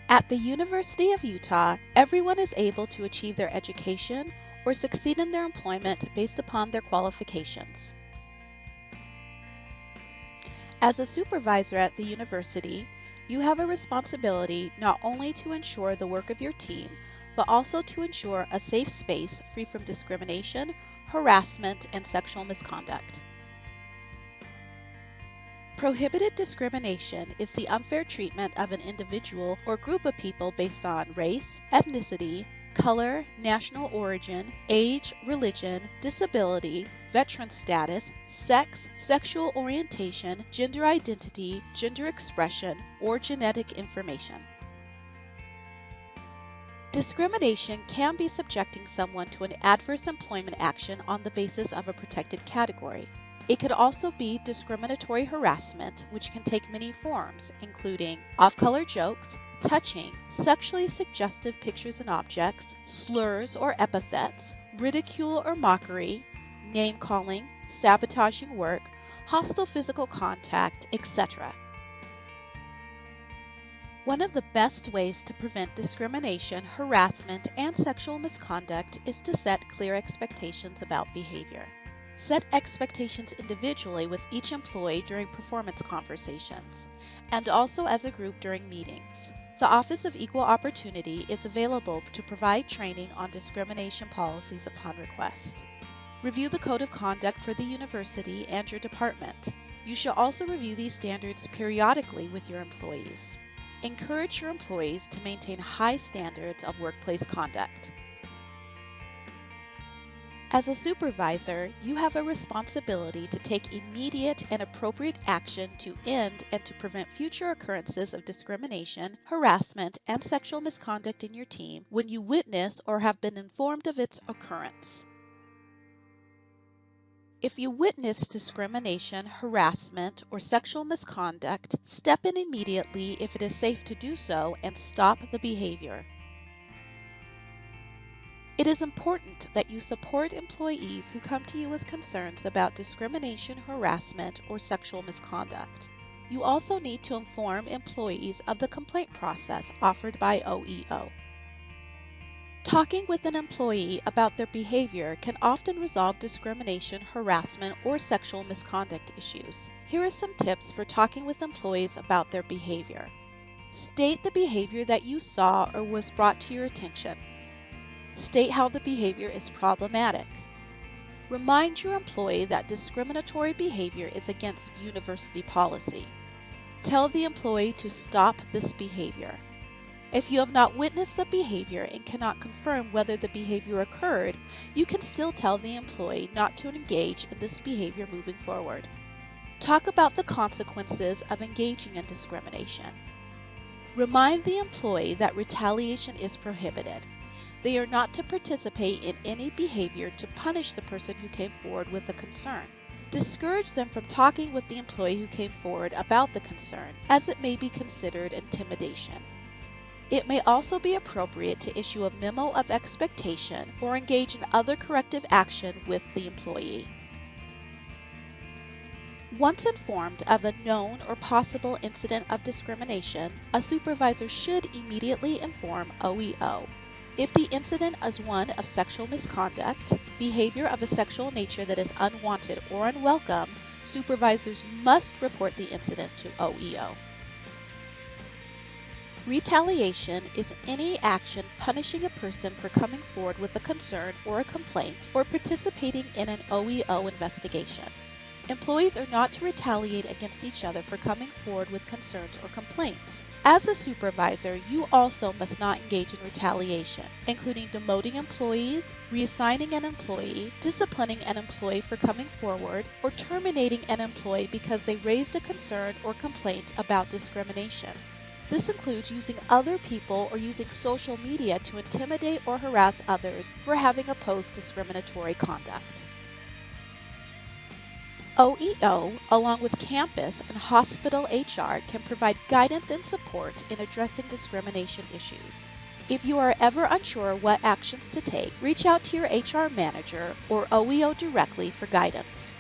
At the University of Utah, everyone is able to achieve their education or succeed in their employment based upon their qualifications. As a supervisor at the university, you have a responsibility not only to ensure the work of your team, but also to ensure a safe space free from discrimination, harassment, and sexual misconduct. Prohibited discrimination is the unfair treatment of an individual or group of people based on race, ethnicity, color, national origin, age, religion, disability, veteran status, sex, sexual orientation, gender identity, gender expression, or genetic information. Discrimination can be subjecting someone to an adverse employment action on the basis of a protected category. It could also be discriminatory harassment, which can take many forms, including off-color jokes, touching, sexually suggestive pictures and objects, slurs or epithets, ridicule or mockery, name-calling, sabotaging work, hostile physical contact, etc. One of the best ways to prevent discrimination, harassment, and sexual misconduct is to set clear expectations about behavior. Set expectations individually with each employee during performance conversations, and also as a group during meetings. The Office of Equal Opportunity is available to provide training on discrimination policies upon request. Review the Code of Conduct for the university and your department. You should also review these standards periodically with your employees. Encourage your employees to maintain high standards of workplace conduct. As a supervisor, you have a responsibility to take immediate and appropriate action to end and to prevent future occurrences of discrimination, harassment, and sexual misconduct in your team when you witness or have been informed of its occurrence. If you witness discrimination, harassment, or sexual misconduct, step in immediately if it is safe to do so and stop the behavior. It is important that you support employees who come to you with concerns about discrimination, harassment, or sexual misconduct. You also need to inform employees of the complaint process offered by OEO. Talking with an employee about their behavior can often resolve discrimination, harassment, or sexual misconduct issues. Here are some tips for talking with employees about their behavior. State the behavior that you saw or was brought to your attention. State how the behavior is problematic. Remind your employee that discriminatory behavior is against university policy. Tell the employee to stop this behavior. If you have not witnessed the behavior and cannot confirm whether the behavior occurred, you can still tell the employee not to engage in this behavior moving forward. Talk about the consequences of engaging in discrimination. Remind the employee that retaliation is prohibited. They are not to participate in any behavior to punish the person who came forward with a concern. Discourage them from talking with the employee who came forward about the concern, as it may be considered intimidation. It may also be appropriate to issue a memo of expectation or engage in other corrective action with the employee. Once informed of a known or possible incident of discrimination, a supervisor should immediately inform OEO. If the incident is one of sexual misconduct, behavior of a sexual nature that is unwanted or unwelcome, supervisors must report the incident to OEO. Retaliation is any action punishing a person for coming forward with a concern or a complaint or participating in an OEO investigation. Employees are not to retaliate against each other for coming forward with concerns or complaints. As a supervisor, you also must not engage in retaliation, including demoting employees, reassigning an employee, disciplining an employee for coming forward, or terminating an employee because they raised a concern or complaint about discrimination. This includes using other people or using social media to intimidate or harass others for having opposed discriminatory conduct. OEO, along with campus and hospital HR, can provide guidance and support in addressing discrimination issues. If you are ever unsure what actions to take, reach out to your HR manager or OEO directly for guidance.